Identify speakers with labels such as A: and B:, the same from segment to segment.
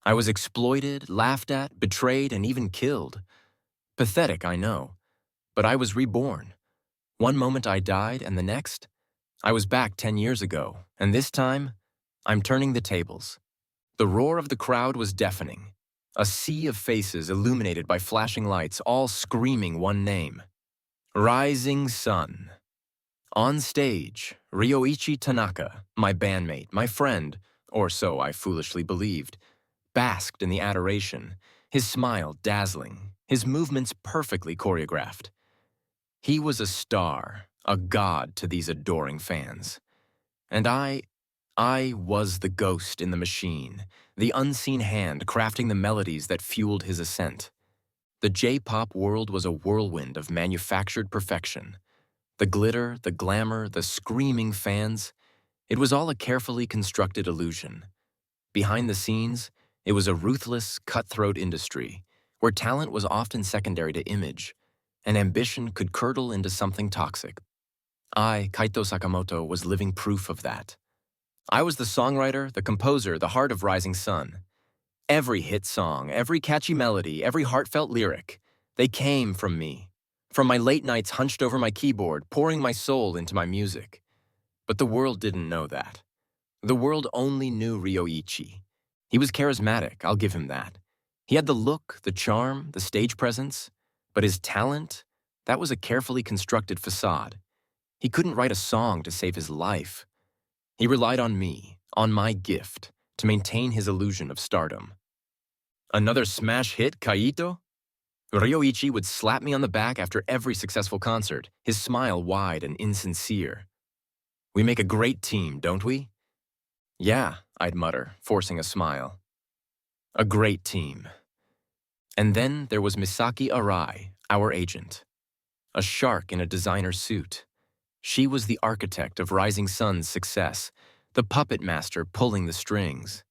A: I was exploited, laughed at, betrayed, and even killed. Pathetic, I know. But I was reborn. One moment I died, and the next, I was back 10 years ago, and this time, I'm turning the tables. The roar of the crowd was deafening. A sea of faces illuminated by flashing lights, all screaming one name. Rising Sun. On stage, Ryoichi Tanaka, my bandmate, my friend, or so I foolishly believed, basked in the adoration, his smile dazzling, his movements perfectly choreographed. He was a star, a god to these adoring fans. And I was the ghost in the machine, the unseen hand crafting the melodies that fueled his ascent. The J-pop world was a whirlwind of manufactured perfection. The glitter, the glamour, the screaming fans, it was all a carefully constructed illusion. Behind the scenes, it was a ruthless, cutthroat industry, where talent was often secondary to image, and ambition could curdle into something toxic. I, Kaito Sakamoto, was living proof of that. I was the songwriter, the composer, the heart of Rising Sun. Every hit song, every catchy melody, every heartfelt lyric, they came from me. From my late nights hunched over my keyboard, pouring my soul into my music. But the world didn't know that. The world only knew Ryoichi. He was charismatic, I'll give him that. He had the look, the charm, the stage presence, but his talent, that was a carefully constructed facade. He couldn't write a song to save his life. He relied on me, on my gift, to maintain his illusion of stardom. Another smash hit, Kaito? Ryoichi would slap me on the back after every successful concert, his smile wide and insincere. We make a great team, don't we? Yeah, I'd mutter, forcing a smile. A great team. And then there was Misaki Arai, our agent. A shark in a designer suit. She was the architect of Rising Sun's success, the puppet master pulling the strings.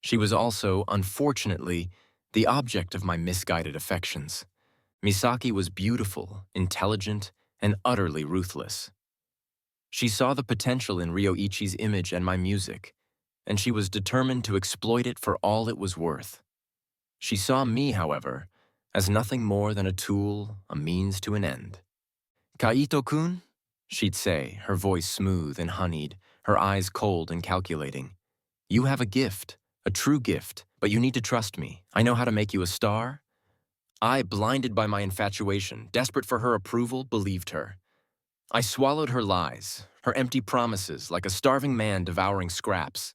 A: She was also, unfortunately, the object of my misguided affections. Misaki was beautiful, intelligent, and utterly ruthless. She saw the potential in Ryoichi's image and my music, and she was determined to exploit it for all it was worth. She saw me, however, as nothing more than a tool, a means to an end. Kaito-kun, she'd say, her voice smooth and honeyed, her eyes cold and calculating. You have a gift, a true gift, but you need to trust me. I know how to make you a star. I, blinded by my infatuation, desperate for her approval, believed her. I swallowed her lies, her empty promises, like a starving man devouring scraps.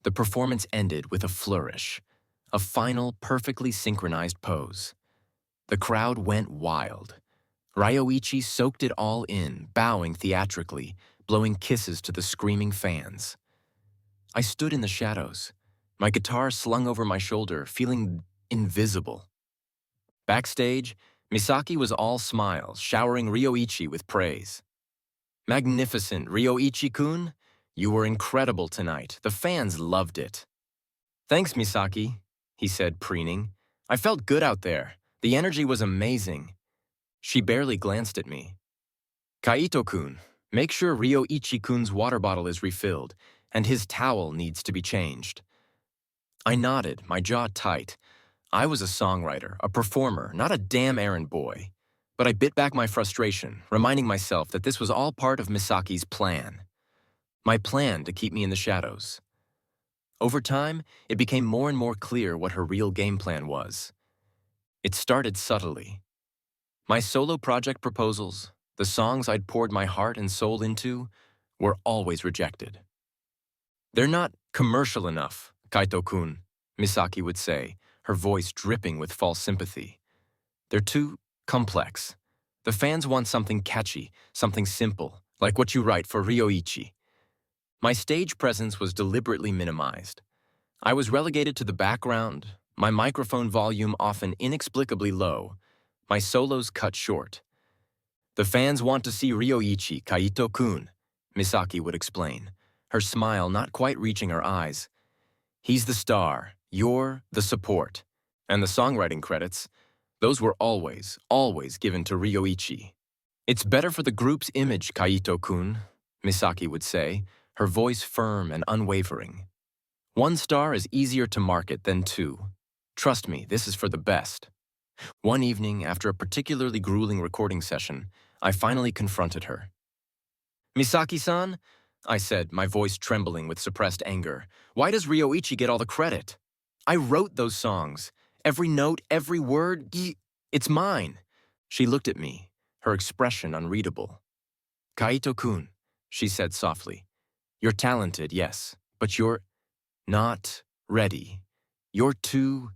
A: The performance ended with a flourish, a final, perfectly synchronized pose. The crowd went wild. Ryoichi soaked it all in, bowing theatrically, blowing kisses to the screaming fans. I stood in the shadows, my guitar slung over my shoulder, feeling invisible. Backstage, Misaki was all smiles, showering Ryoichi with praise. Magnificent, Ryoichi-kun. You were incredible tonight. The fans loved it. Thanks, Misaki, he said, preening. I felt good out there. The energy was amazing. She barely glanced at me. Kaito-kun, make sure Ryoichi-kun's water bottle is refilled, and his towel needs to be changed. I nodded, my jaw tight. I was a songwriter, a performer, not a damn errand boy. But I bit back my frustration, reminding myself that this was all part of Misaki's plan. My plan to keep me in the shadows. Over time, it became more and more clear what her real game plan was. It started subtly. My solo project proposals, the songs I'd poured my heart and soul into, were always rejected. They're not commercial enough, Kaito-kun, Misaki would say, her voice dripping with false sympathy. They're too complex. The fans want something catchy, something simple, like what you write for Ryoichi. My stage presence was deliberately minimized. I was relegated to the background, my microphone volume often inexplicably low, my solos cut short. The fans want to see Ryoichi, Kaito-kun, Misaki would explain, her smile not quite reaching her eyes. He's the star, you're the support. And the songwriting credits, those were always given to Ryoichi. It's better for the group's image, Kaito-kun, Misaki would say, her voice firm and unwavering. One star is easier to market than two. Trust me, this is for the best. One evening, after a particularly grueling recording session, I finally confronted her. Misaki-san, I said, my voice trembling with suppressed anger, why does Ryoichi get all the credit? I wrote those songs. Every note, every word, it's mine. She looked at me, her expression unreadable. Kaito-kun, she said softly, you're talented, yes, but you're not ready. You're too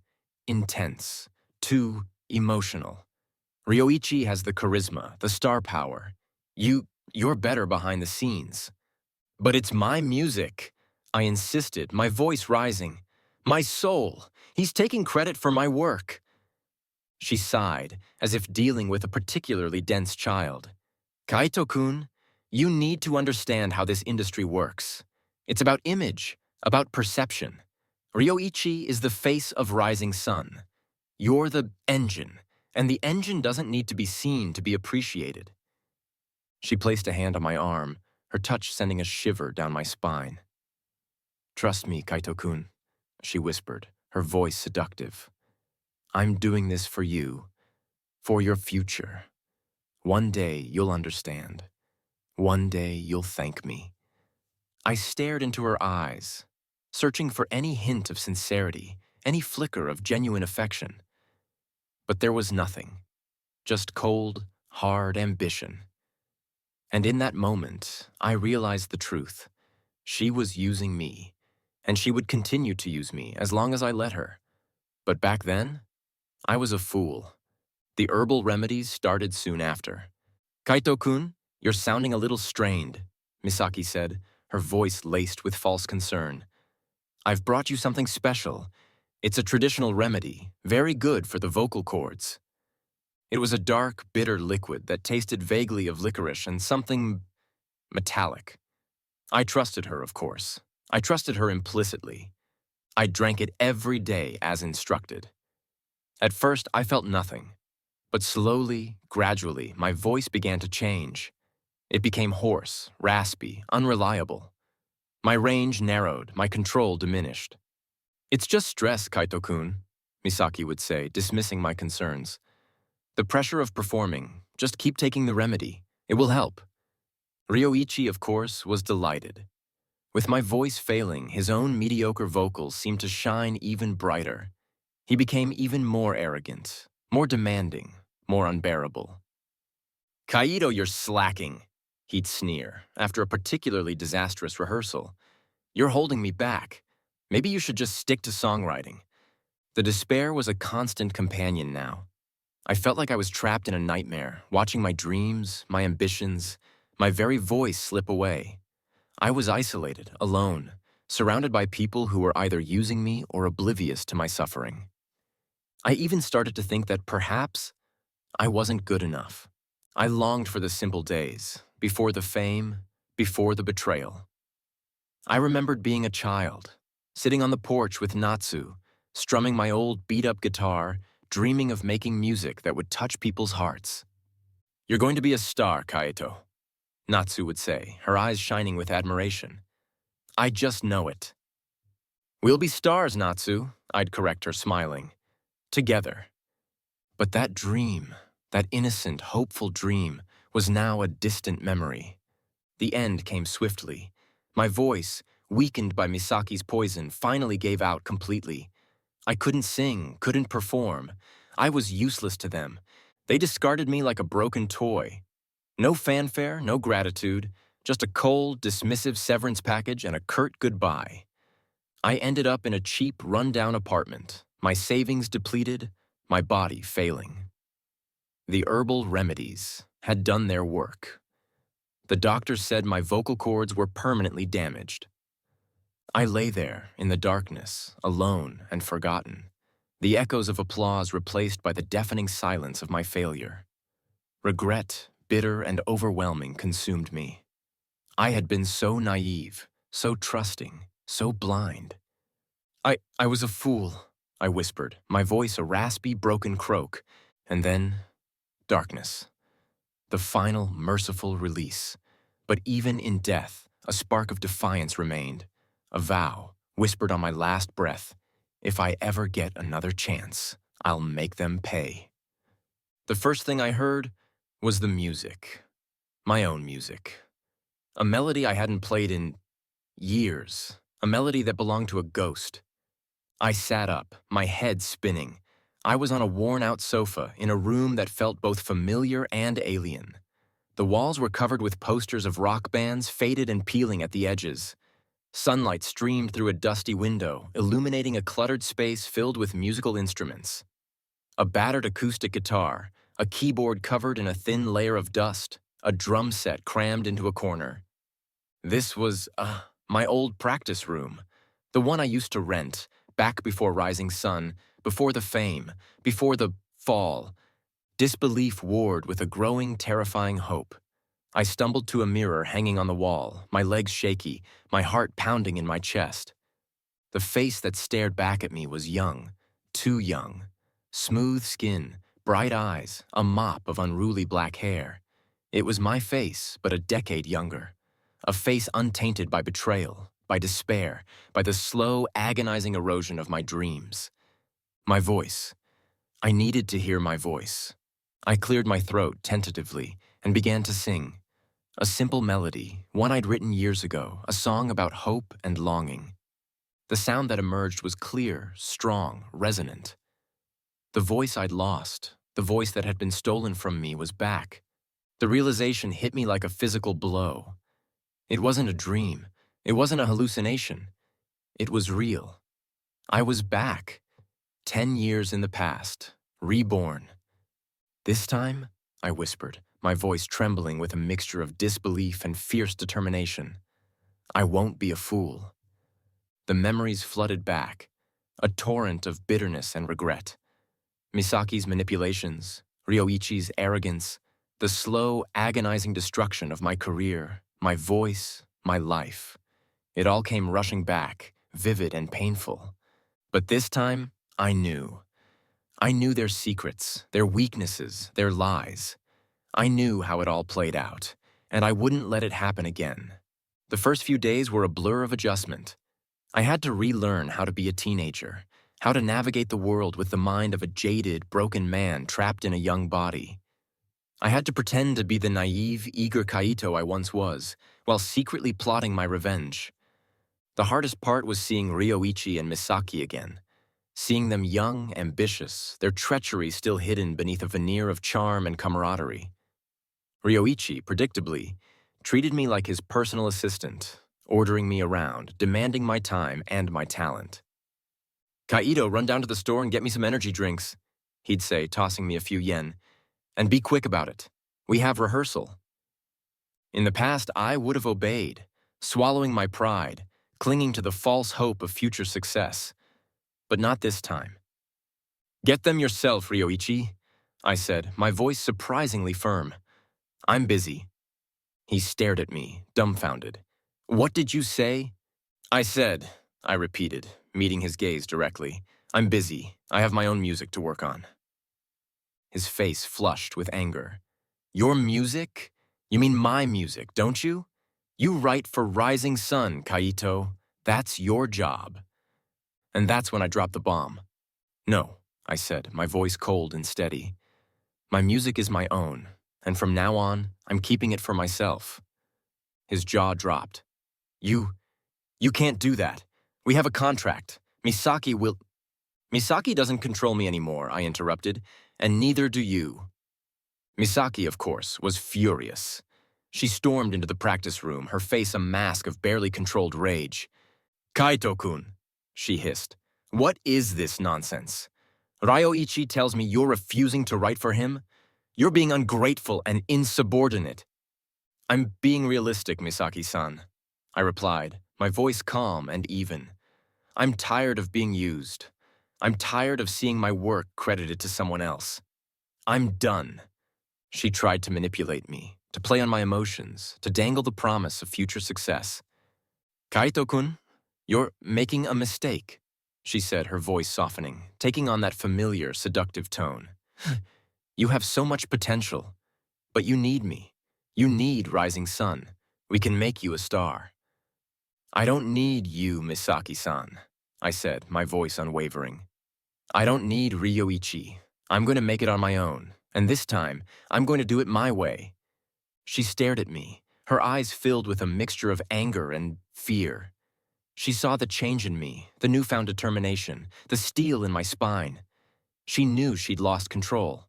A: intense, too emotional. Ryoichi has the charisma, the star power. You're better behind the scenes. But it's my music, I insisted, my voice rising. My soul. He's taking credit for my work. She sighed, as if dealing with a particularly dense child. Kaito-kun, you need to understand how this industry works. It's about image, about perception. Ryoichi is the face of Rising Sun. You're the engine, and the engine doesn't need to be seen to be appreciated. She placed a hand on my arm, her touch sending a shiver down my spine. Trust me, Kaito-kun, she whispered, her voice seductive. I'm doing this for you, for your future. One day you'll understand. One day you'll thank me. I stared into her eyes, searching for any hint of sincerity, any flicker of genuine affection. But there was nothing, just cold, hard ambition. And in that moment, I realized the truth. She was using me, and she would continue to use me as long as I let her. But back then, I was a fool. The herbal remedies started soon after. Kaito-kun, you're sounding a little strained, Misaki said, her voice laced with false concern. I've brought you something special. It's a traditional remedy, very good for the vocal cords. It was a dark, bitter liquid that tasted vaguely of licorice and something metallic. I trusted her, of course. I trusted her implicitly. I drank it every day as instructed. At first, I felt nothing. But slowly, gradually, my voice began to change. It became hoarse, raspy, unreliable. My range narrowed, my control diminished. It's just stress, Kaito-kun, Misaki would say, dismissing my concerns. The pressure of performing, just keep taking the remedy. It will help. Ryoichi, of course, was delighted. With my voice failing, his own mediocre vocals seemed to shine even brighter. He became even more arrogant, more demanding, more unbearable. Kaito, you're slacking, he'd sneer, after a particularly disastrous rehearsal. You're holding me back. Maybe you should just stick to songwriting. The despair was a constant companion now. I felt like I was trapped in a nightmare, watching my dreams, my ambitions, my very voice slip away. I was isolated, alone, surrounded by people who were either using me or oblivious to my suffering. I even started to think that perhaps I wasn't good enough. I longed for the simple days, before the fame, before the betrayal. I remembered being a child, sitting on the porch with Natsu, strumming my old beat-up guitar, dreaming of making music that would touch people's hearts. You're going to be a star, Kaito, Natsu would say, her eyes shining with admiration. I just know it. We'll be stars, Natsu, I'd correct her, smiling. Together. But that dream, that innocent, hopeful dream, was now a distant memory. The end came swiftly. My voice, weakened by Misaki's poison, finally gave out completely. I couldn't sing, couldn't perform. I was useless to them. They discarded me like a broken toy. No fanfare, no gratitude, just a cold, dismissive severance package and a curt goodbye. I ended up in a cheap, run-down apartment, my savings depleted, my body failing. The herbal remedies had done their work. The doctors said my vocal cords were permanently damaged. I lay there, in the darkness, alone and forgotten, the echoes of applause replaced by the deafening silence of my failure. Regret, bitter and overwhelming, consumed me. I had been so naive, so trusting, so blind. I was a fool, I whispered, my voice a raspy, broken croak, and then darkness. The final, merciful release. But even in death, a spark of defiance remained. A vow, whispered on my last breath, "If I ever get another chance, I'll make them pay." The first thing I heard was the music, my own music. A melody I hadn't played in years, a melody that belonged to a ghost. I sat up, my head spinning. I was on a worn-out sofa in a room that felt both familiar and alien. The walls were covered with posters of rock bands, faded and peeling at the edges. Sunlight streamed through a dusty window, illuminating a cluttered space filled with musical instruments. A battered acoustic guitar, a keyboard covered in a thin layer of dust, a drum set crammed into a corner. This was, my old practice room, the one I used to rent, back before Rising Sun, before the fame, before the fall. Disbelief warred with a growing, terrifying hope. I stumbled to a mirror hanging on the wall, my legs shaky, my heart pounding in my chest. The face that stared back at me was young, too young. Smooth skin, bright eyes, a mop of unruly black hair. It was my face, but a decade younger. A face untainted by betrayal, by despair, by the slow, agonizing erosion of my dreams. My voice. I needed to hear my voice. I cleared my throat tentatively and began to sing. A simple melody, one I'd written years ago, a song about hope and longing. The sound that emerged was clear, strong, resonant. The voice I'd lost, the voice that had been stolen from me, was back. The realization hit me like a physical blow. It wasn't a dream. It wasn't a hallucination. It was real. I was back. 10 years in the past, reborn. "This time," I whispered, my voice trembling with a mixture of disbelief and fierce determination, "I won't be a fool." The memories flooded back, a torrent of bitterness and regret. Misaki's manipulations, Ryoichi's arrogance, the slow, agonizing destruction of my career, my voice, my life. It all came rushing back, vivid and painful. But this time, I knew. I knew their secrets, their weaknesses, their lies. I knew how it all played out, and I wouldn't let it happen again. The first few days were a blur of adjustment. I had to relearn how to be a teenager, how to navigate the world with the mind of a jaded, broken man trapped in a young body. I had to pretend to be the naive, eager Kaito I once was, while secretly plotting my revenge. The hardest part was seeing Ryoichi and Misaki again. Seeing them young, ambitious, their treachery still hidden beneath a veneer of charm and camaraderie. Ryoichi, predictably, treated me like his personal assistant, ordering me around, demanding my time and my talent. "Kaito, run down to the store and get me some energy drinks," he'd say, tossing me a few yen. "And be quick about it. We have rehearsal." In the past, I would have obeyed, swallowing my pride, clinging to the false hope of future success. But not this time. "Get them yourself, Ryoichi," I said, my voice surprisingly firm. "I'm busy." He stared at me, dumbfounded. "What did you say?" I repeated, meeting his gaze directly. "I'm busy. I have my own music to work on." His face flushed with anger. "Your music? You mean my music, don't you? You write for Rising Sun, Kaito. That's your job." And that's when I dropped the bomb. "No," I said, my voice cold and steady. "My music is my own, and from now on, I'm keeping it for myself." His jaw dropped. You can't do that. We have a contract. Misaki doesn't control me anymore," I interrupted, "and neither do you." Misaki, of course, was furious. She stormed into the practice room, her face a mask of barely controlled rage. "Kaito-kun," she hissed, "what is this nonsense? Ryoichi tells me you're refusing to write for him? You're being ungrateful and insubordinate." "I'm being realistic, Misaki-san," I replied, my voice calm and even. "I'm tired of being used. I'm tired of seeing my work credited to someone else. I'm done." She tried to manipulate me, to play on my emotions, to dangle the promise of future success. "Kaito-kun, you're making a mistake," she said, her voice softening, taking on that familiar, seductive tone. "You have so much potential, but you need me. You need Rising Sun. We can make you a star." I don't need you, Misaki-san, I said, my voice unwavering. I don't need Ryoichi. I'm going to make it on my own, and this time, I'm going to do it my way. She stared at me, her eyes filled with a mixture of anger and fear. She saw the change in me, the newfound determination, the steel in my spine. She knew she'd lost control.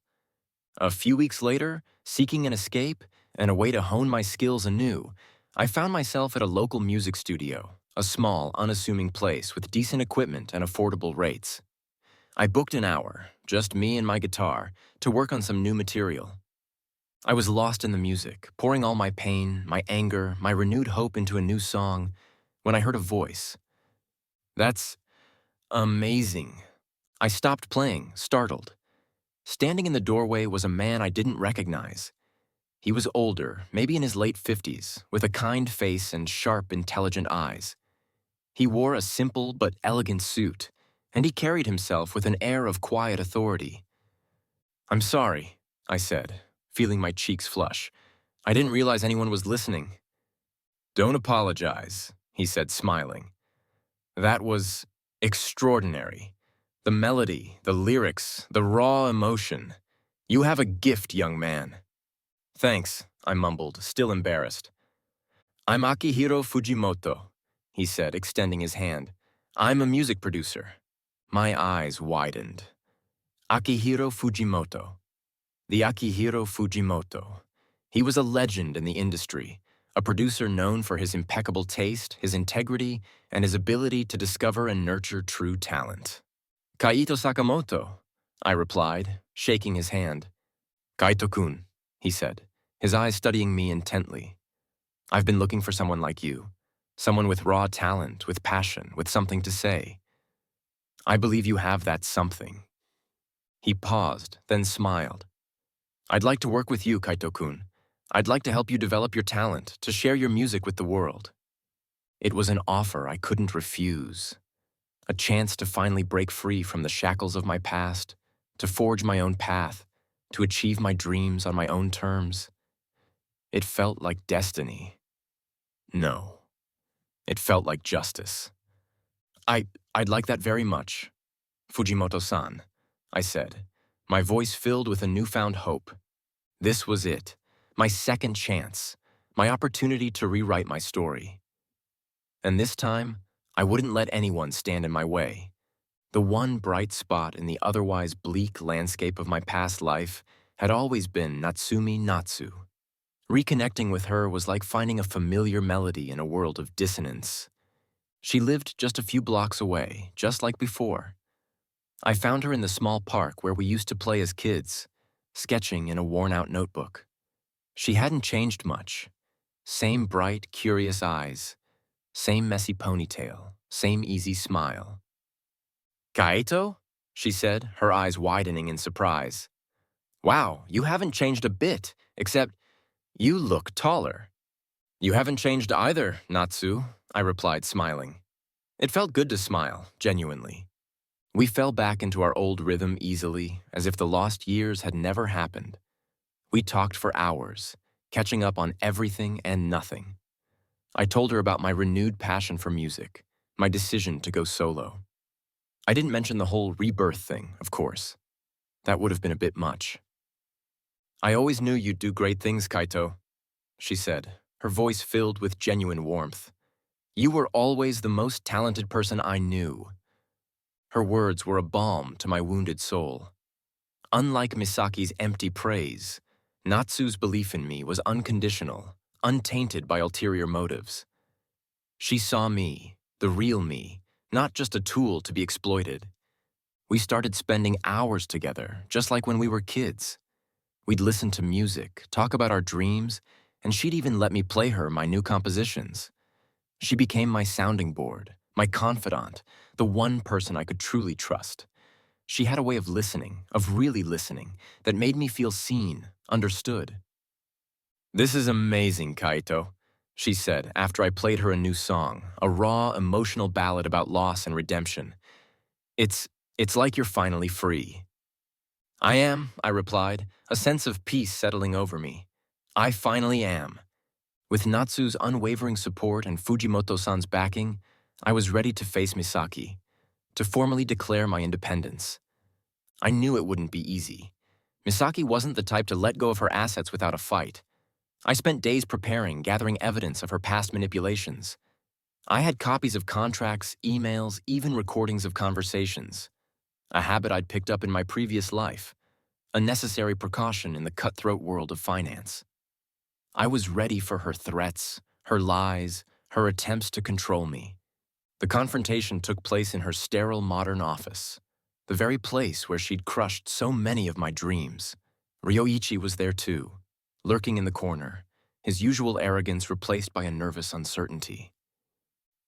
A: A few weeks later, seeking an escape and a way to hone my skills anew, I found myself at a local music studio, a small, unassuming place with decent equipment and affordable rates. I booked an hour, just me and my guitar, to work on some new material. I was lost in the music, pouring all my pain, my anger, my renewed hope into a new song, when I heard a voice. "That's amazing." I stopped playing, startled. Standing in the doorway was a man I didn't recognize. He was older, maybe in his late 50s, with a kind face and sharp, intelligent eyes. He wore a simple but elegant suit, and he carried himself with an air of quiet authority. "I'm sorry," I said, feeling my cheeks flush. "I didn't realize anyone was listening." "Don't apologize," he said, smiling. "That was extraordinary. The melody, the lyrics, the raw emotion. You have a gift, young man." "Thanks," I mumbled, still embarrassed. "I'm Akihiro Fujimoto," he said, extending his hand. "I'm a music producer." My eyes widened. Akihiro Fujimoto. The Akihiro Fujimoto. He was a legend in the industry, a producer known for his impeccable taste, his integrity, and his ability to discover and nurture true talent. "Kaito Sakamoto," I replied, shaking his hand. "Kaito-kun," he said, his eyes studying me intently. "I've been looking for someone like you, someone with raw talent, with passion, with something to say. I believe you have that something." He paused, then smiled. "I'd like to work with you, Kaito-kun. I'd like to help you develop your talent, to share your music with the world." It was an offer I couldn't refuse. A chance to finally break free from the shackles of my past, to forge my own path, to achieve my dreams on my own terms. It felt like destiny. No, it felt like justice. I'd like that very much, Fujimoto-san," I said, my voice filled with a newfound hope. This was it, my second chance, my opportunity to rewrite my story. And this time, I wouldn't let anyone stand in my way. The one bright spot in the otherwise bleak landscape of my past life had always been Natsu. Reconnecting with her was like finding a familiar melody in a world of dissonance. She lived just a few blocks away, just like before. I found her in the small park where we used to play as kids, sketching in a worn-out notebook. She hadn't changed much. Same bright, curious eyes, same messy ponytail, same easy smile. "Kaito?" she said, her eyes widening in surprise. "Wow, you haven't changed a bit, except you look taller." "You haven't changed either, Natsu," I replied, smiling. It felt good to smile, genuinely. We fell back into our old rhythm easily, as if the lost years had never happened. We talked for hours, catching up on everything and nothing. I told her about my renewed passion for music, my decision to go solo. I didn't mention the whole Rebirth thing, of course. That would have been a bit much. "I always knew you'd do great things, Kaito," she said, her voice filled with genuine warmth. "You were always the most talented person I knew." Her words were a balm to my wounded soul. Unlike Misaki's empty praise, Natsu's belief in me was unconditional, untainted by ulterior motives. She saw me, the real me, not just a tool to be exploited. We started spending hours together, just like when we were kids. We'd listen to music, talk about our dreams, and she'd even let me play her my new compositions. She became my sounding board, my confidant, the one person I could truly trust. She had a way of listening, of really listening, that made me feel seen, understood. "This is amazing, Kaito," she said after I played her a new song, a raw, emotional ballad about loss and redemption. It's like you're finally free." "I am," I replied, a sense of peace settling over me. "I finally am." With Natsu's unwavering support and Fujimoto-san's backing, I was ready to face Misaki, to formally declare my independence. I knew it wouldn't be easy. Misaki wasn't the type to let go of her assets without a fight. I spent days preparing, gathering evidence of her past manipulations. I had copies of contracts, emails, even recordings of conversations, a habit I'd picked up in my previous life, a necessary precaution in the cutthroat world of finance. I was ready for her threats, her lies, her attempts to control me. The confrontation took place in her sterile modern office, the very place where she'd crushed so many of my dreams. Ryoichi was there too, lurking in the corner, his usual arrogance replaced by a nervous uncertainty.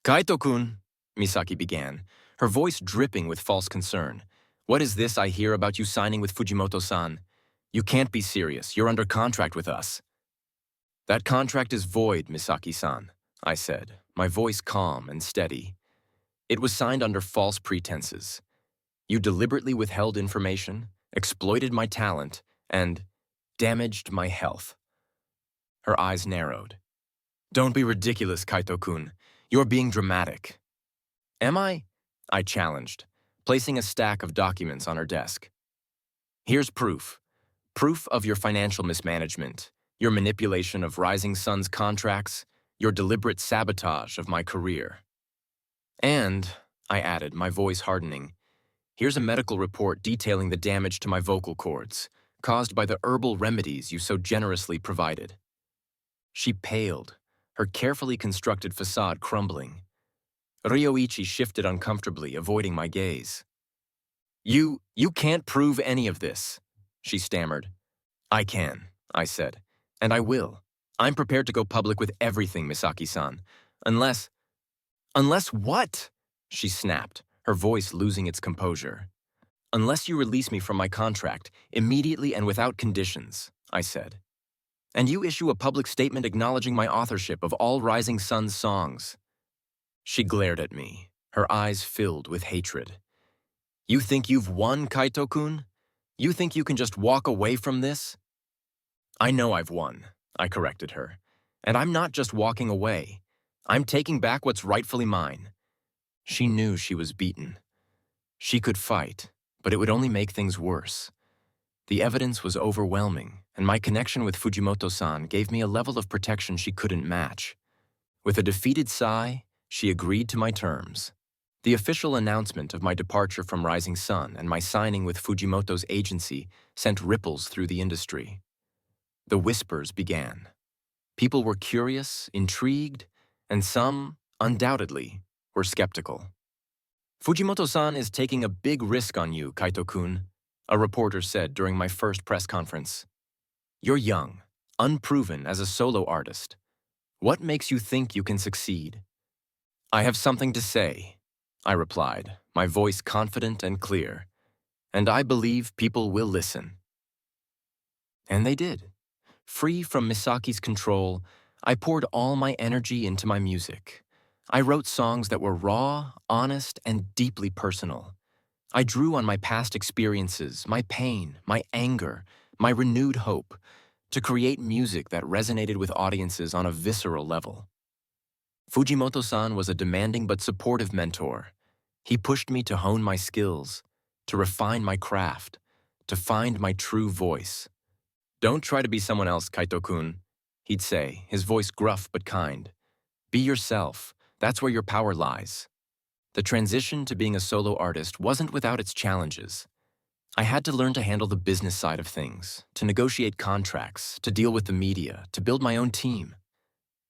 A: "Kaito-kun," Misaki began, her voice dripping with false concern. "What is this I hear about you signing with Fujimoto-san? You can't be serious. You're under contract with us." "That contract is void, Misaki-san," I said, my voice calm and steady. "It was signed under false pretenses. You deliberately withheld information, exploited my talent, and damaged my health." Her eyes narrowed. "Don't be ridiculous, Kaito-kun. You're being dramatic." "Am I?" I challenged, placing a stack of documents on her desk. "Here's proof. Proof of your financial mismanagement, your manipulation of Rising Sun's contracts, your deliberate sabotage of my career." "And," I added, my voice hardening, "here's a medical report detailing the damage to my vocal cords, caused by the herbal remedies you so generously provided." She paled, her carefully constructed facade crumbling. Ryoichi shifted uncomfortably, avoiding my gaze. You can't prove any of this," she stammered. "I can," I said, "and I will. I'm prepared to go public with everything, Misaki-san. Unless what?" she snapped, her voice losing its composure. "Unless you release me from my contract, immediately and without conditions," I said. "And you issue a public statement acknowledging my authorship of all Rising Sun's songs." She glared at me, her eyes filled with hatred. "You think you've won, Kaito-kun? You think you can just walk away from this?" "I know I've won," I corrected her. "And I'm not just walking away. I'm taking back what's rightfully mine." She knew she was beaten. She could fight, but it would only make things worse. The evidence was overwhelming, and my connection with Fujimoto-san gave me a level of protection she couldn't match. With a defeated sigh, she agreed to my terms. The official announcement of my departure from Rising Sun and my signing with Fujimoto's agency sent ripples through the industry. The whispers began. People were curious, intrigued, and some, undoubtedly, were skeptical. "Fujimoto-san is taking a big risk on you, Kaito-kun," a reporter said during my first press conference. "You're young, unproven as a solo artist. What makes you think you can succeed?" "I have something to say," I replied, my voice confident and clear, "and I believe people will listen." And they did. Free from Misaki's control, I poured all my energy into my music. I wrote songs that were raw, honest, and deeply personal. I drew on my past experiences, my pain, my anger, my renewed hope, to create music that resonated with audiences on a visceral level. Fujimoto-san was a demanding but supportive mentor. He pushed me to hone my skills, to refine my craft, to find my true voice. "Don't try to be someone else, Kaito-kun," he'd say, his voice gruff but kind. "Be yourself. That's where your power lies." The transition to being a solo artist wasn't without its challenges. I had to learn to handle the business side of things, to negotiate contracts, to deal with the media, to build my own team.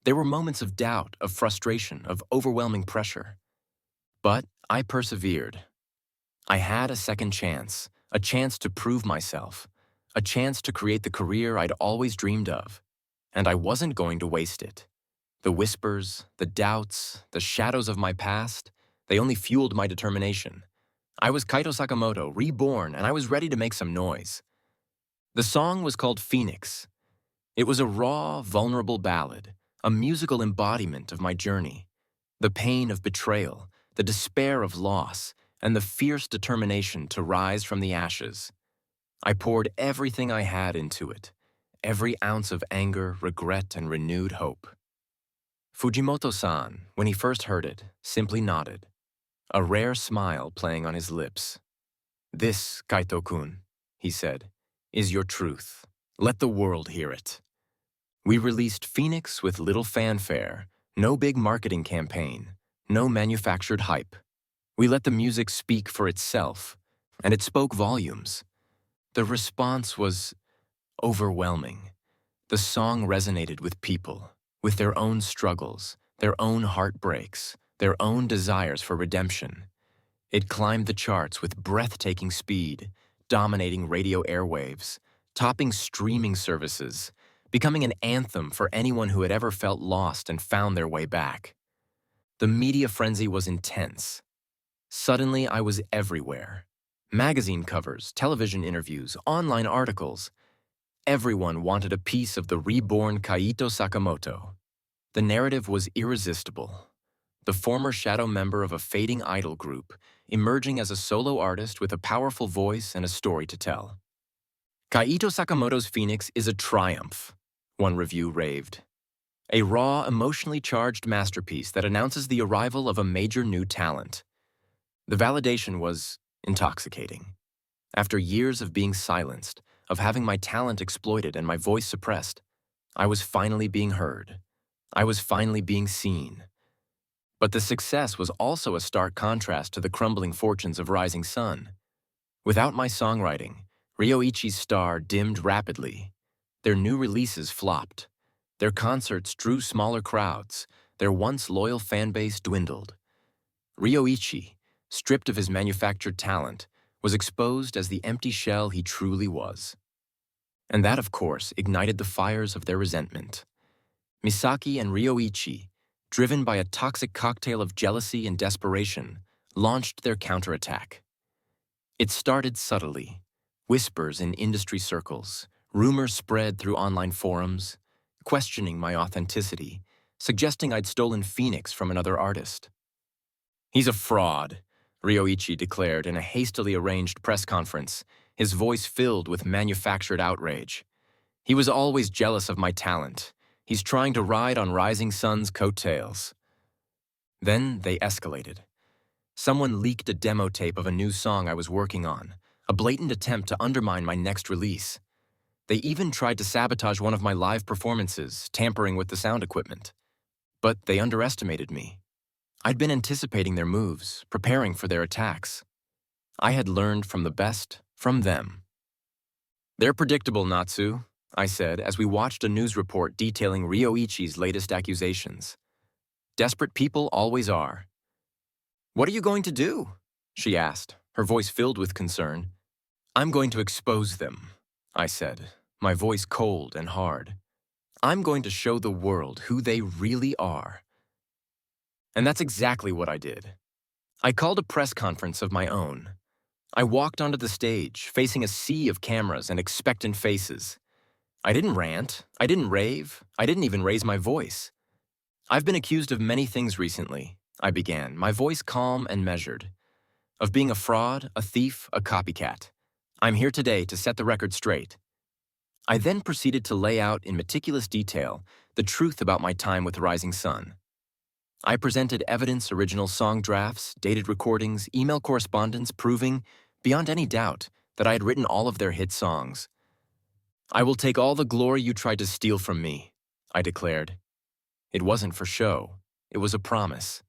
A: There were moments of doubt, of frustration, of overwhelming pressure. But I persevered. I had a second chance, a chance to prove myself, a chance to create the career I'd always dreamed of. And I wasn't going to waste it. The whispers, the doubts, the shadows of my past, they only fueled my determination. I was Kaito Sakamoto, reborn, and I was ready to make some noise. The song was called Phoenix. It was a raw, vulnerable ballad, a musical embodiment of my journey. The pain of betrayal, the despair of loss, and the fierce determination to rise from the ashes. I poured everything I had into it, every ounce of anger, regret, and renewed hope. Fujimoto-san, when he first heard it, simply nodded, a rare smile playing on his lips. "This, Kaito-kun," he said, "is your truth. Let the world hear it." We released Phoenix with little fanfare, no big marketing campaign, no manufactured hype. We let the music speak for itself, and it spoke volumes. The response was overwhelming. The song resonated with people, with their own struggles, their own heartbreaks, their own desires for redemption. It climbed the charts with breathtaking speed, dominating radio airwaves, topping streaming services, becoming an anthem for anyone who had ever felt lost and found their way back. The media frenzy was intense. Suddenly, I was everywhere. Magazine covers, television interviews, online articles. Everyone wanted a piece of the reborn Kaito Sakamoto. The narrative was irresistible. The former shadow member of a fading idol group, emerging as a solo artist with a powerful voice and a story to tell. Kaito Sakamoto's Phoenix is a triumph, one review raved. A raw, emotionally charged masterpiece that announces the arrival of a major new talent. The validation was intoxicating. After years of being silenced, of having my talent exploited and my voice suppressed, I was finally being heard. I was finally being seen. But the success was also a stark contrast to the crumbling fortunes of Rising Sun. Without my songwriting, Ryoichi's star dimmed rapidly. Their new releases flopped. Their concerts drew smaller crowds. Their once loyal fanbase dwindled. Ryoichi, stripped of his manufactured talent, was exposed as the empty shell he truly was. And that, of course, ignited the fires of their resentment. Misaki and Ryoichi, driven by a toxic cocktail of jealousy and desperation, launched their counterattack. It started subtly. Whispers in industry circles, rumors spread through online forums, questioning my authenticity, suggesting I'd stolen Phoenix from another artist. "He's a fraud," Ryoichi declared in a hastily arranged press conference, his voice filled with manufactured outrage. "He was always jealous of my talent. He's trying to ride on Rising Sun's coattails." Then they escalated. Someone leaked a demo tape of a new song I was working on, a blatant attempt to undermine my next release. They even tried to sabotage one of my live performances, tampering with the sound equipment. But they underestimated me. I'd been anticipating their moves, preparing for their attacks. I had learned from the best, from them. "They're predictable, Natsu," I said as we watched a news report detailing Ryoichi's latest accusations. "Desperate people always are." "What are you going to do?" she asked, her voice filled with concern. "I'm going to expose them," I said, my voice cold and hard. "I'm going to show the world who they really are." And that's exactly what I did. I called a press conference of my own. I walked onto the stage, facing a sea of cameras and expectant faces. I didn't rant, I didn't rave, I didn't even raise my voice. "I've been accused of many things recently," I began, my voice calm and measured. "Of being a fraud, a thief, a copycat. I'm here today to set the record straight." I then proceeded to lay out in meticulous detail the truth about my time with Rising Sun. I presented evidence, original song drafts, dated recordings, email correspondence proving, beyond any doubt, that I had written all of their hit songs. "I will take all the glory you tried to steal from me," I declared. It wasn't for show. It was a promise.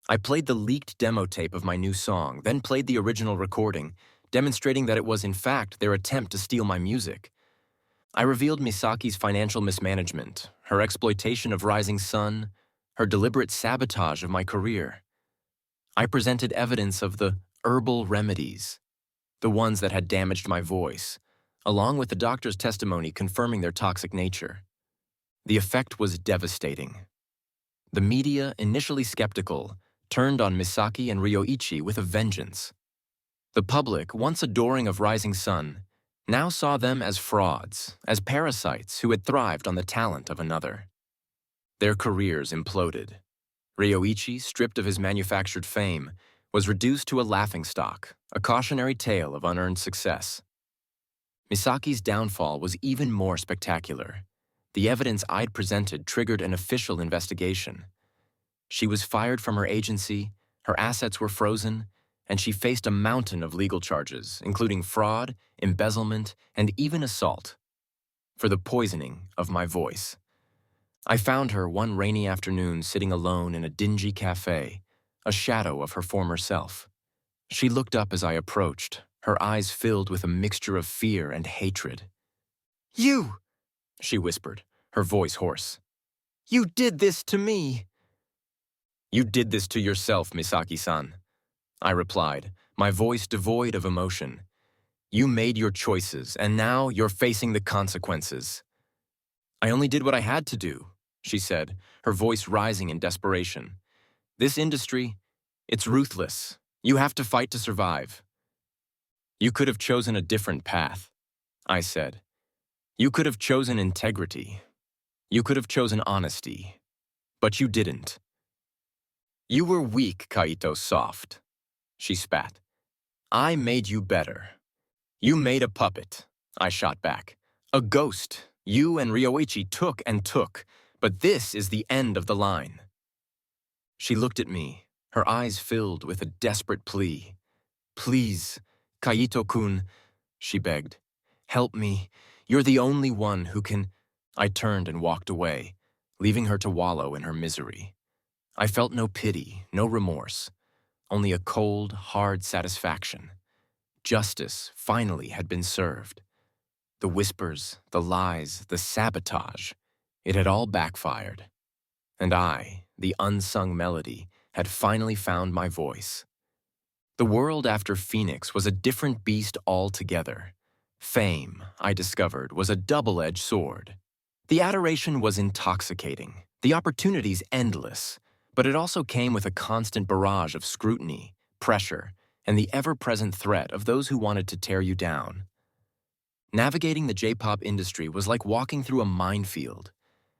A: I played the leaked demo tape of my new song, then played the original recording, demonstrating that it was in fact their attempt to steal my music. I revealed Misaki's financial mismanagement, her exploitation of Rising Sun, her deliberate sabotage of my career. I presented evidence of the herbal remedies, the ones that had damaged my voice, along with the doctor's testimony confirming their toxic nature. The effect was devastating. The media, initially skeptical, turned on Misaki and Ryoichi with a vengeance. The public, once adoring of Rising Sun, now saw them as frauds, as parasites who had thrived on the talent of another. Their careers imploded. Ryoichi, stripped of his manufactured fame, was reduced to a laughingstock, a cautionary tale of unearned success. Misaki's downfall was even more spectacular. The evidence I'd presented triggered an official investigation. She was fired from her agency, her assets were frozen, and she faced a mountain of legal charges, including fraud, embezzlement, and even assault, for the poisoning of my voice. I found her one rainy afternoon sitting alone in a dingy cafe, a shadow of her former self. She looked up as I approached, her eyes filled with a mixture of fear and hatred. "You!" she whispered, her voice hoarse. "You did this to me!" "You did this to yourself, Misaki-san," I replied, my voice devoid of emotion. "You made your choices, and now you're facing the consequences." "I only did what I had to do," she said, her voice rising in desperation. "This industry, it's ruthless. You have to fight to survive." "You could have chosen a different path," I said. "You could have chosen integrity. You could have chosen honesty. But you didn't." "You were weak, Kaito Soft," she spat. "I made you better." "You made a puppet," I shot back. "A ghost. You and Ryoichi took and took, but this is the end of the line." She looked at me, her eyes filled with a desperate plea. "Please, Kaito-kun," she begged. "Help me. You're the only one who can—" I turned and walked away, leaving her to wallow in her misery. I felt no pity, no remorse, only a cold, hard satisfaction. Justice finally had been served. The whispers, the lies, the sabotage, it had all backfired. And I, the unsung melody, had finally found my voice. The world after Phoenix was a different beast altogether. Fame, I discovered, was a double-edged sword. The adoration was intoxicating, the opportunities endless, but it also came with a constant barrage of scrutiny, pressure, and the ever-present threat of those who wanted to tear you down. Navigating the J-pop industry was like walking through a minefield.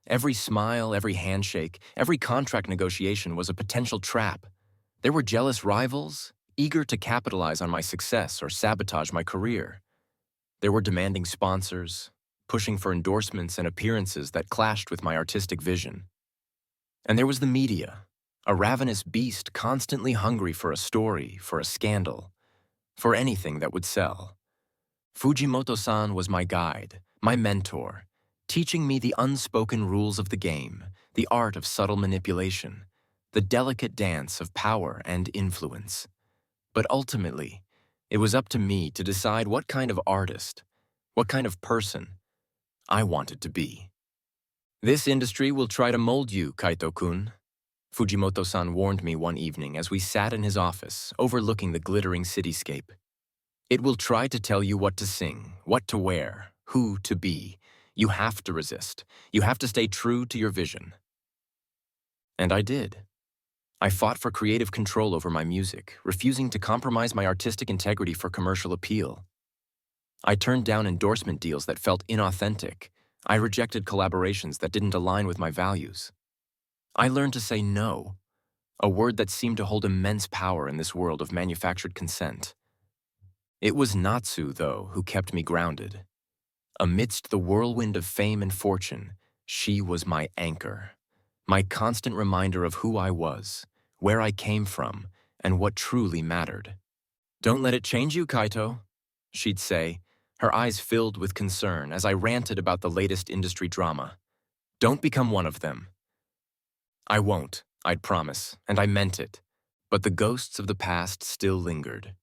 A: Every smile, every handshake, every contract negotiation was a potential trap. There were jealous rivals, eager to capitalize on my success or sabotage my career. There were demanding sponsors, pushing for endorsements and appearances that clashed with my artistic vision. And there was the media, a ravenous beast constantly hungry for a story, for a scandal, for anything that would sell. Fujimoto-san was my guide, my mentor, teaching me the unspoken rules of the game, the art of subtle manipulation, the delicate dance of power and influence. But ultimately, it was up to me to decide what kind of artist, what kind of person I wanted to be. "This industry will try to mold you, Kaito-kun," Fujimoto-san warned me one evening as we sat in his office, overlooking the glittering cityscape. "It will try to tell you what to sing, what to wear, who to be. You have to resist. You have to stay true to your vision." And I did. I fought for creative control over my music, refusing to compromise my artistic integrity for commercial appeal. I turned down endorsement deals that felt inauthentic. I rejected collaborations that didn't align with my values. I learned to say no, a word that seemed to hold immense power in this world of manufactured consent. It was Natsu, though, who kept me grounded. Amidst the whirlwind of fame and fortune, she was my anchor, my constant reminder of who I was, where I came from, and what truly mattered. "Don't let it change you, Kaito," she'd say, her eyes filled with concern as I ranted about the latest industry drama. "Don't become one of them." "I won't," I'd promise, and I meant it. But the ghosts of the past still lingered.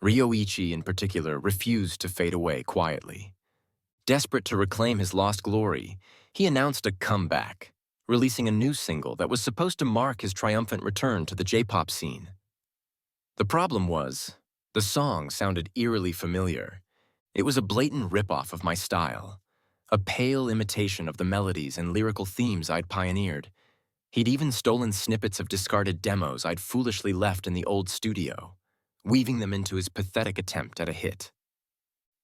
A: Ryoichi, in particular, refused to fade away quietly. Desperate to reclaim his lost glory, he announced a comeback, releasing a new single that was supposed to mark his triumphant return to the J-pop scene. The problem was, the song sounded eerily familiar. It was a blatant ripoff of my style, a pale imitation of the melodies and lyrical themes I'd pioneered. He'd even stolen snippets of discarded demos I'd foolishly left in the old studio, weaving them into his pathetic attempt at a hit.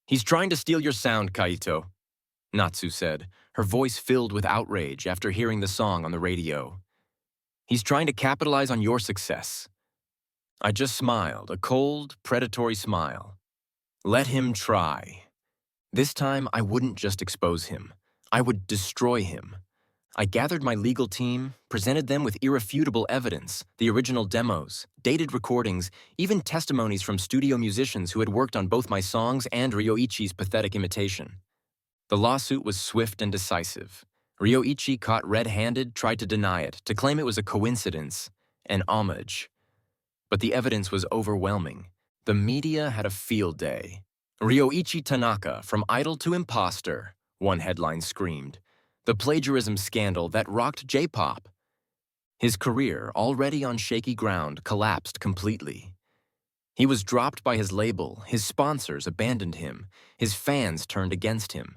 A: "He's trying to steal your sound, Kaito," Natsu said, her voice filled with outrage after hearing the song on the radio. "He's trying to capitalize on your success." I just smiled, a cold, predatory smile. Let him try. This time, I wouldn't just expose him. I would destroy him. I gathered my legal team, presented them with irrefutable evidence, the original demos, dated recordings, even testimonies from studio musicians who had worked on both my songs and Ryoichi's pathetic imitation. The lawsuit was swift and decisive. Ryoichi, caught red-handed, tried to deny it, to claim it was a coincidence, an homage. But the evidence was overwhelming. The media had a field day. Ryoichi Tanaka, from idol to imposter, one headline screamed. The plagiarism scandal that rocked J-pop. His career, already on shaky ground, collapsed completely. He was dropped by his label, his sponsors abandoned him, his fans turned against him.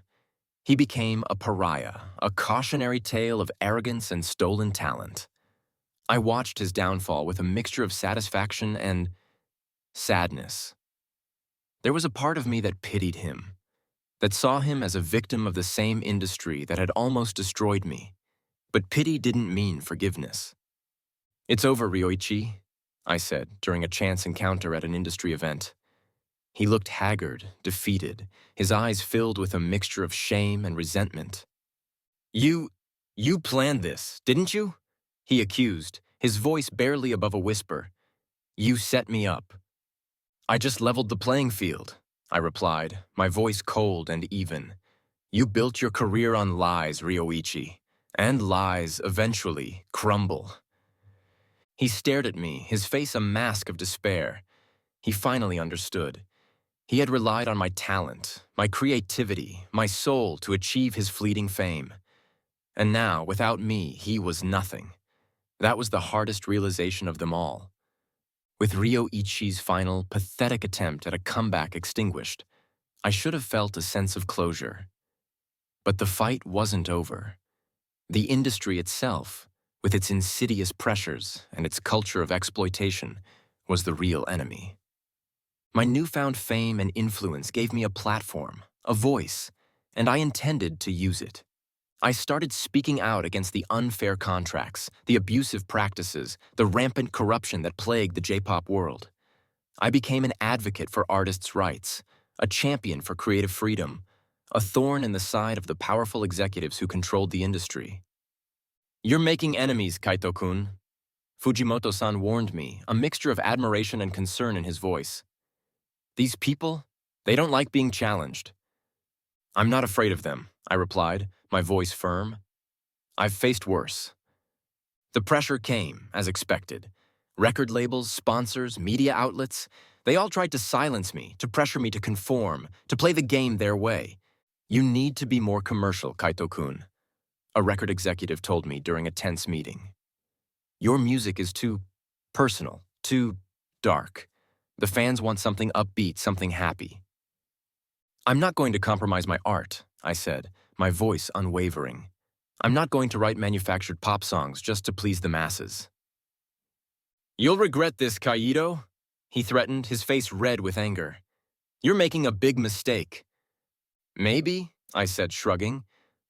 A: He became a pariah, a cautionary tale of arrogance and stolen talent. I watched his downfall with a mixture of satisfaction and sadness. There was a part of me that pitied him, that saw him as a victim of the same industry that had almost destroyed me. But pity didn't mean forgiveness. "It's over, Ryoichi," I said during a chance encounter at an industry event. He looked haggard, defeated, his eyes filled with a mixture of shame and resentment. You planned this, didn't you?" he accused, his voice barely above a whisper. "You set me up." "I just leveled the playing field," I replied, my voice cold and even. "You built your career on lies, Ryoichi, and lies eventually crumble." He stared at me, his face a mask of despair. He finally understood. He had relied on my talent, my creativity, my soul to achieve his fleeting fame. And now, without me, he was nothing. That was the hardest realization of them all. With Ryoichi's final, pathetic attempt at a comeback extinguished, I should have felt a sense of closure. But the fight wasn't over. The industry itself, with its insidious pressures and its culture of exploitation, was the real enemy. My newfound fame and influence gave me a platform, a voice, and I intended to use it. I started speaking out against the unfair contracts, the abusive practices, the rampant corruption that plagued the J-pop world. I became an advocate for artists' rights, a champion for creative freedom, a thorn in the side of the powerful executives who controlled the industry. "You're making enemies, Kaito-kun," Fujimoto-san warned me, a mixture of admiration and concern in his voice. "These people, they don't like being challenged." "I'm not afraid of them," I replied, my voice firm. "I've faced worse." The pressure came, as expected. Record labels, sponsors, media outlets, they all tried to silence me, to pressure me to conform, to play the game their way. "You need to be more commercial, Kaito-kun," a record executive told me during a tense meeting. "Your music is too personal, too dark. The fans want something upbeat, something happy." "I'm not going to compromise my art," I said, my voice unwavering. "I'm not going to write manufactured pop songs just to please the masses." "You'll regret this, Kaito," he threatened, his face red with anger. "You're making a big mistake." "Maybe," I said, shrugging,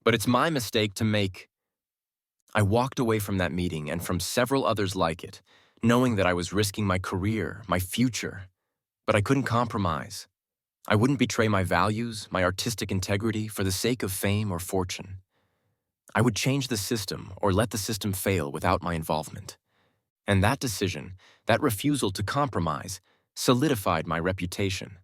A: "but it's my mistake to make." I walked away from that meeting and from several others like it, knowing that I was risking my career, my future. But I couldn't compromise. I wouldn't betray my values, my artistic integrity, for the sake of fame or fortune. I would change the system or let the system fail without my involvement. And that decision, that refusal to compromise, solidified my reputation.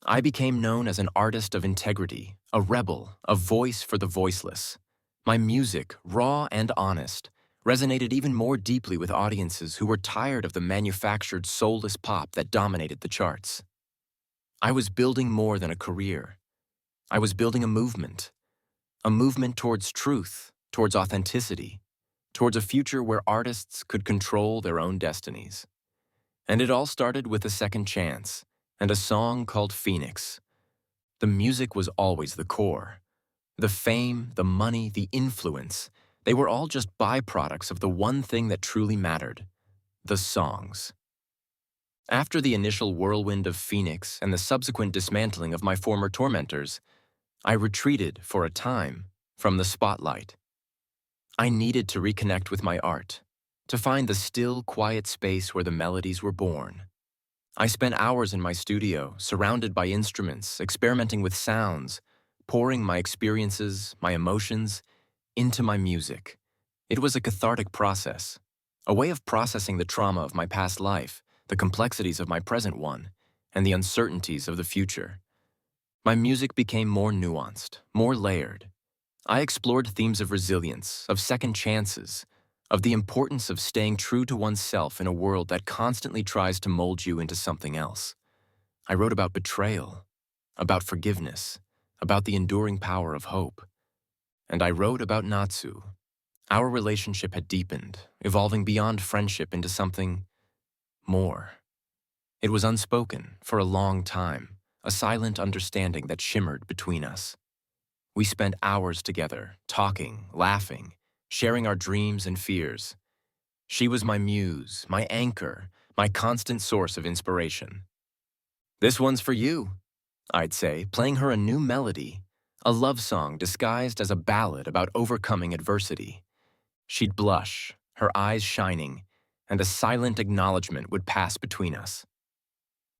A: I became known as an artist of integrity, a rebel, a voice for the voiceless. My music, raw and honest, resonated even more deeply with audiences who were tired of the manufactured, soulless pop that dominated the charts. I was building more than a career. I was building a movement towards truth, towards authenticity, towards a future where artists could control their own destinies. And it all started with a second chance and a song called Phoenix. The music was always the core. The fame, the money, the influence, they were all just byproducts of the one thing that truly mattered: the songs. After the initial whirlwind of Phoenix and the subsequent dismantling of my former tormentors, I retreated, for a time, from the spotlight. I needed to reconnect with my art, to find the still, quiet space where the melodies were born. I spent hours in my studio, surrounded by instruments, experimenting with sounds, pouring my experiences, my emotions, into my music. It was a cathartic process, a way of processing the trauma of my past life, the complexities of my present one, and the uncertainties of the future. My music became more nuanced, more layered. I explored themes of resilience, of second chances, of the importance of staying true to oneself in a world that constantly tries to mold you into something else. I wrote about betrayal, about forgiveness, about the enduring power of hope. And I wrote about Natsu. Our relationship had deepened, evolving beyond friendship into something more. It was unspoken for a long time, a silent understanding that shimmered between us. We spent hours together, talking, laughing, sharing our dreams and fears. She was my muse, my anchor, my constant source of inspiration. "This one's for you," I'd say, playing her a new melody, a love song disguised as a ballad about overcoming adversity. She'd blush, her eyes shining, and a silent acknowledgement would pass between us.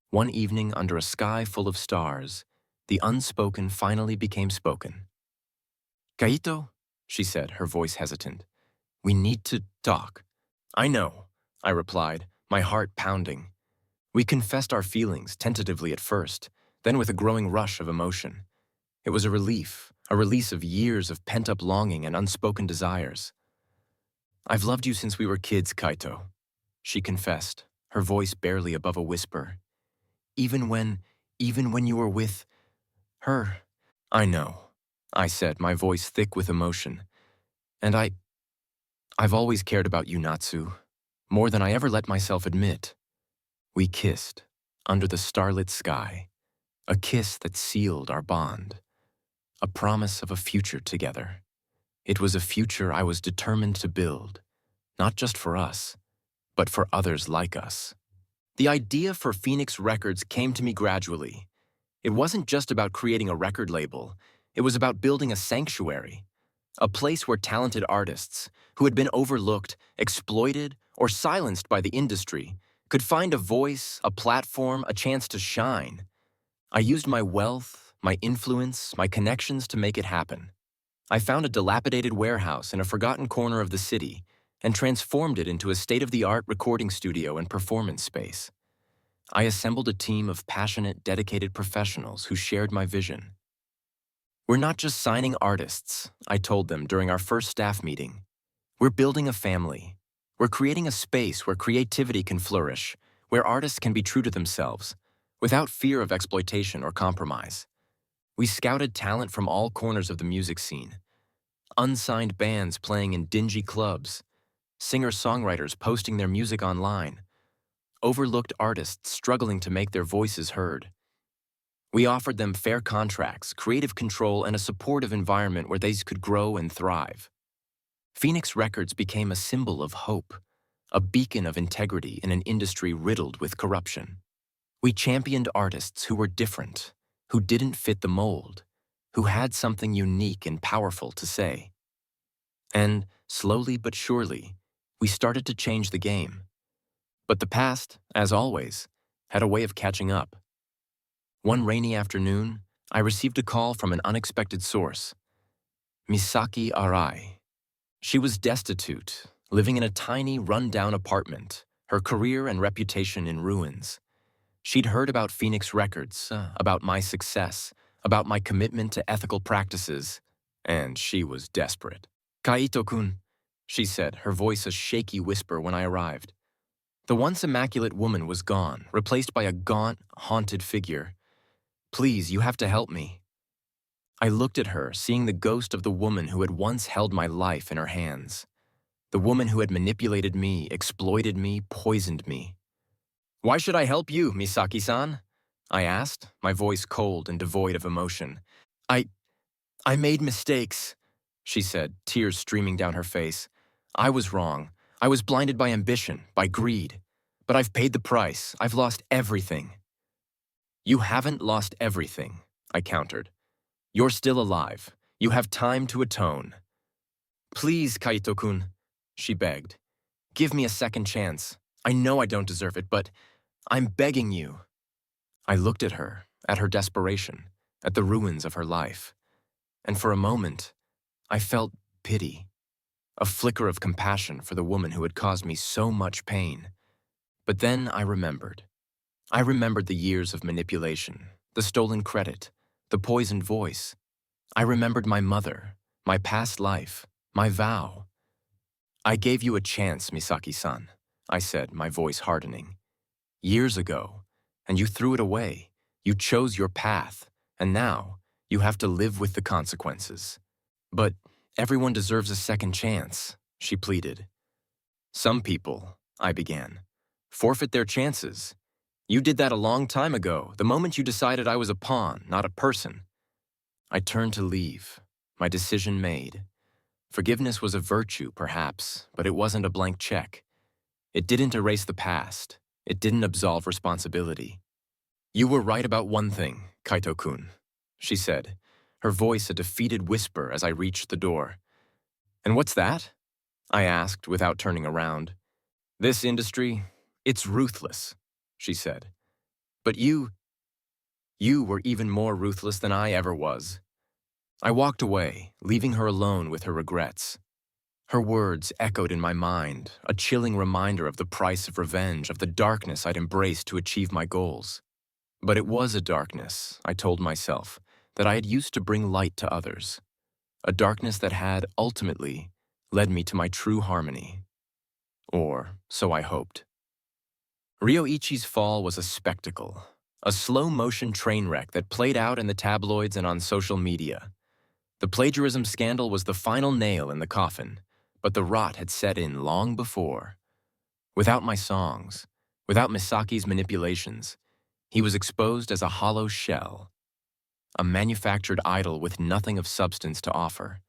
A: One evening under a sky full of stars, the unspoken finally became spoken. "Kaito," she said, her voice hesitant, "we need to talk." "I know," I replied, my heart pounding. We confessed our feelings tentatively at first, then with a growing rush of emotion. It was a relief, a release of years of pent-up longing and unspoken desires. "I've loved you since we were kids, Kaito," she confessed, her voice barely above a whisper. Even when you were with her." "I know," I said, my voice thick with emotion. "And I've always cared about you, Natsu, more than I ever let myself admit." We kissed, under the starlit sky, a kiss that sealed our bond, a promise of a future together. It was a future I was determined to build, not just for us, but for others like us. The idea for Phoenix Records came to me gradually. It wasn't just about creating a record label, it was about building a sanctuary, a place where talented artists, who had been overlooked, exploited, or silenced by the industry, could find a voice, a platform, a chance to shine. I used my wealth, my influence, my connections to make it happen. I found a dilapidated warehouse in a forgotten corner of the city and transformed it into a state-of-the-art recording studio and performance space. I assembled a team of passionate, dedicated professionals who shared my vision. "We're not just signing artists," I told them during our first staff meeting. "We're building a family. We're creating a space where creativity can flourish, where artists can be true to themselves, without fear of exploitation or compromise." We scouted talent from all corners of the music scene. Unsigned bands playing in dingy clubs, singer-songwriters posting their music online, overlooked artists struggling to make their voices heard. We offered them fair contracts, creative control, and a supportive environment where they could grow and thrive. Phoenix Records became a symbol of hope, a beacon of integrity in an industry riddled with corruption. We championed artists who were different, who didn't fit the mold, who had something unique and powerful to say. And, slowly but surely, we started to change the game. But the past, as always, had a way of catching up. One rainy afternoon, I received a call from an unexpected source. Misaki Arai. She was destitute, living in a tiny, run-down apartment, her career and reputation in ruins. She'd heard about Phoenix Records, about my success, about my commitment to ethical practices, and she was desperate. "Kaito-kun," she said, her voice a shaky whisper when I arrived. The once immaculate woman was gone, replaced by a gaunt, haunted figure. "Please, you have to help me." I looked at her, seeing the ghost of the woman who had once held my life in her hands. The woman who had manipulated me, exploited me, poisoned me. "Why should I help you, Misaki-san?" I asked, my voice cold and devoid of emotion. I made mistakes," she said, tears streaming down her face. "I was wrong. I was blinded by ambition, by greed. But I've paid the price. I've lost everything." "You haven't lost everything," I countered. "You're still alive. You have time to atone." "Please, Kaito-kun," she begged. "Give me a second chance. I know I don't deserve it, but I'm begging you." I looked at her desperation, at the ruins of her life. and for a moment, I felt pity, a flicker of compassion for the woman who had caused me so much pain. But then I remembered. I remembered the years of manipulation, the stolen credit, the poisoned voice. I remembered my mother, my past life, my vow. "I gave you a chance, Misaki-san," I said, my voice hardening. "Years ago, and you threw it away. You chose your path, and now you have to live with the consequences." "But everyone deserves a second chance," she pleaded. "Some people," I began, "forfeit their chances. You did that a long time ago, the moment you decided I was a pawn, not a person." I turned to leave, my decision made. Forgiveness was a virtue, perhaps, but it wasn't a blank check. It didn't erase the past. It didn't absolve responsibility. "You were right about one thing, Kaito-kun," she said, her voice a defeated whisper as I reached the door. "And what's that?" I asked without turning around. "This industry, it's ruthless," she said. "But you were even more ruthless than I ever was." I walked away, leaving her alone with her regrets. Her words echoed in my mind, a chilling reminder of the price of revenge, of the darkness I'd embraced to achieve my goals. But it was a darkness, I told myself, that I had used to bring light to others. A darkness that had, ultimately, led me to my true harmony. Or so I hoped. Ryoichi's fall was a spectacle, a slow-motion train wreck that played out in the tabloids and on social media. The plagiarism scandal was the final nail in the coffin, but the rot had set in long before. Without my songs, without Misaki's manipulations, he was exposed as a hollow shell, a manufactured idol with nothing of substance to offer.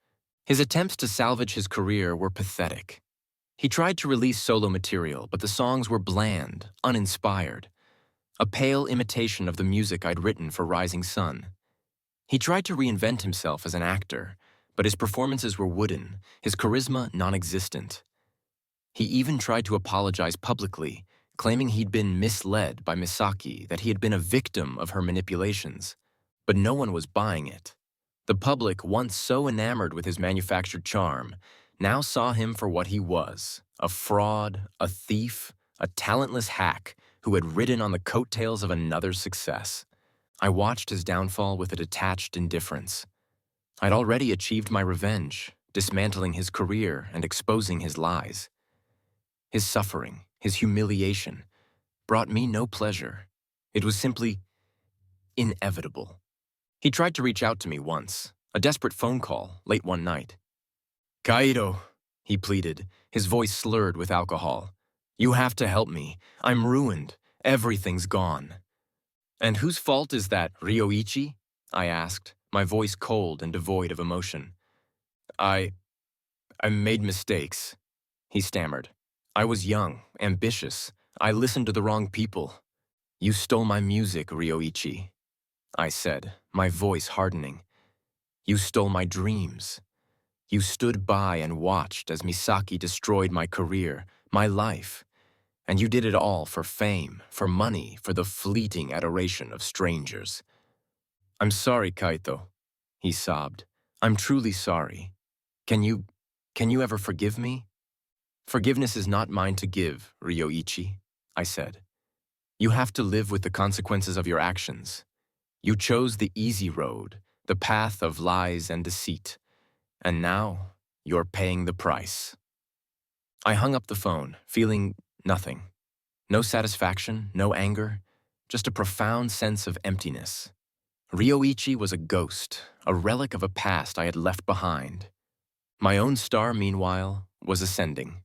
A: His attempts to salvage his career were pathetic. He tried to release solo material, but the songs were bland, uninspired, a pale imitation of the music I'd written for Rising Sun. He tried to reinvent himself as an actor, but his performances were wooden, his charisma non-existent. He even tried to apologize publicly, claiming he'd been misled by Misaki, that he had been a victim of her manipulations. But no one was buying it. The public, once so enamored with his manufactured charm, now saw him for what he was, a fraud, a thief, a talentless hack who had ridden on the coattails of another's success. I watched his downfall with a detached indifference. I'd already achieved my revenge, dismantling his career and exposing his lies. His suffering, his humiliation, brought me no pleasure. It was simply inevitable. He tried to reach out to me once, a desperate phone call, late one night. "Kaito," he pleaded, his voice slurred with alcohol. "You have to help me. I'm ruined. Everything's gone." "And whose fault is that, Ryoichi?" I asked, my voice cold and devoid of emotion. I made mistakes," he stammered. "I was young, ambitious. I listened to the wrong people." "You stole my music, Ryoichi," I said, my voice hardening. "You stole my dreams. You stood by and watched as Misaki destroyed my career, my life. And you did it all for fame, for money, for the fleeting adoration of strangers." "I'm sorry, Kaito," he sobbed. "I'm truly sorry. Can you ever forgive me?" "Forgiveness is not mine to give, Ryoichi," I said. "You have to live with the consequences of your actions. You chose the easy road, the path of lies and deceit, and now you're paying the price." I hung up the phone, feeling nothing. No satisfaction, no anger, just a profound sense of emptiness. Ryoichi was a ghost, a relic of a past I had left behind. My own star, meanwhile, was ascending.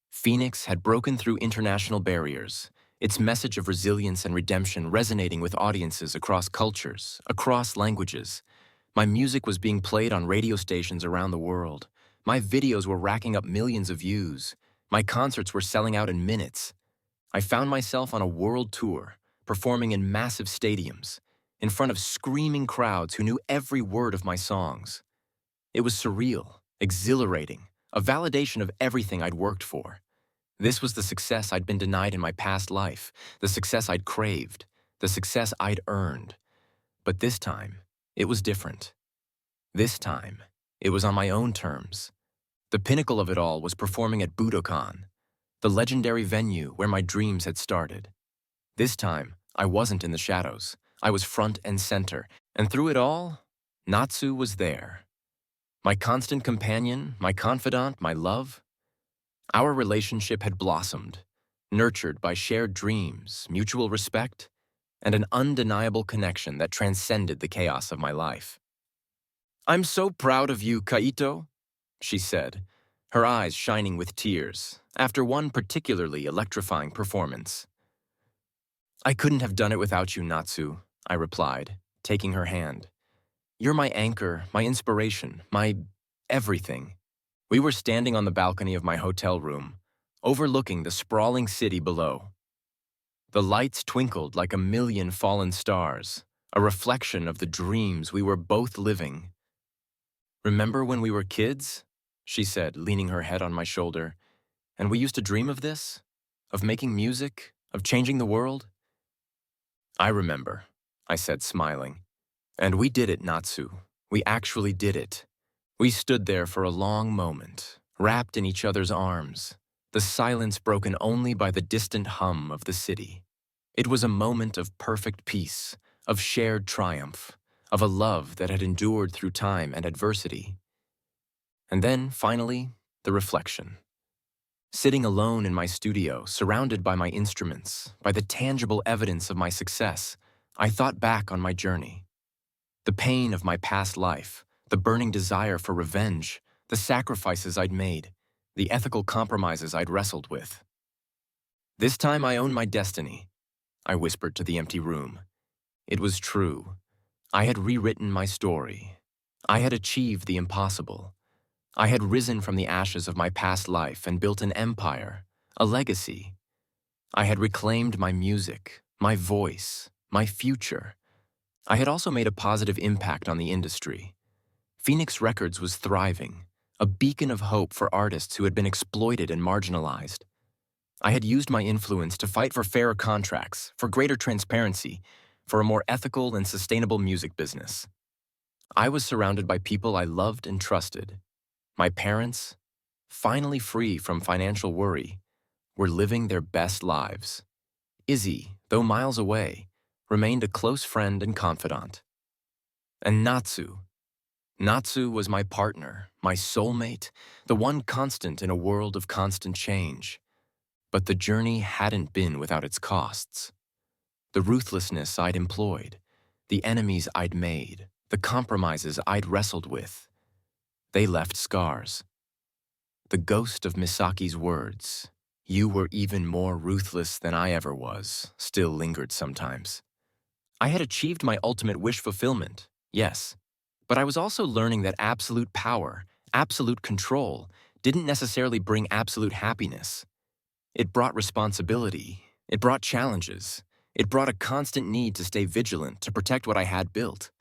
A: Phoenix had broken through international barriers, its message of resilience and redemption resonating with audiences across cultures, across languages. My music was being played on radio stations around the world. My videos were racking up millions of views. My concerts were selling out in minutes. I found myself on a world tour, performing in massive stadiums, in front of screaming crowds who knew every word of my songs. It was surreal, exhilarating, a validation of everything I'd worked for. This was the success I'd been denied in my past life, the success I'd craved, the success I'd earned. But this time, it was different. This time, it was on my own terms. The pinnacle of it all was performing at Budokan, the legendary venue where my dreams had started. This time, I wasn't in the shadows. I was front and center, and through it all, Natsu was there. My constant companion, my confidant, my love. Our relationship had blossomed, nurtured by shared dreams, mutual respect, and an undeniable connection that transcended the chaos of my life. "I'm so proud of you, Kaito," she said, her eyes shining with tears, after one particularly electrifying performance. "I couldn't have done it without you, Natsu," I replied, taking her hand. "You're my anchor, my inspiration, my everything." We were standing on the balcony of my hotel room, overlooking the sprawling city below. The lights twinkled like a million fallen stars, a reflection of the dreams we were both living. "Remember when we were kids?" she said, leaning her head on my shoulder. "And we used to dream of this? Of making music? Of changing the world?" "I remember," I said, smiling. "And we did it, Natsu. We actually did it." We stood there for a long moment, wrapped in each other's arms, the silence broken only by the distant hum of the city. It was a moment of perfect peace, of shared triumph, of a love that had endured through time and adversity. And then, finally, the reflection. Sitting alone in my studio, surrounded by my instruments, by the tangible evidence of my success, I thought back on my journey. The pain of my past life, the burning desire for revenge, the sacrifices I'd made, the ethical compromises I'd wrestled with. "This time I own my destiny," I whispered to the empty room. It was true. I had rewritten my story. I had achieved the impossible. I had risen from the ashes of my past life and built an empire, a legacy. I had reclaimed my music, my voice, my future. I had also made a positive impact on the industry. Phoenix Records was thriving, a beacon of hope for artists who had been exploited and marginalized. I had used my influence to fight for fairer contracts, for greater transparency, for a more ethical and sustainable music business. I was surrounded by people I loved and trusted. My parents, finally free from financial worry, were living their best lives. Izzy, though miles away, remained a close friend and confidant. And Natsu. Natsu was my partner, my soulmate, the one constant in a world of constant change. But the journey hadn't been without its costs. The ruthlessness I'd employed, the enemies I'd made, the compromises I'd wrestled with, they left scars. The ghost of Misaki's words, "You were even more ruthless than I ever was," still lingered sometimes. I had achieved my ultimate wish fulfillment, yes, but I was also learning that absolute power, absolute control, didn't necessarily bring absolute happiness. It brought responsibility, it brought challenges, it brought a constant need to stay vigilant to protect what I had built.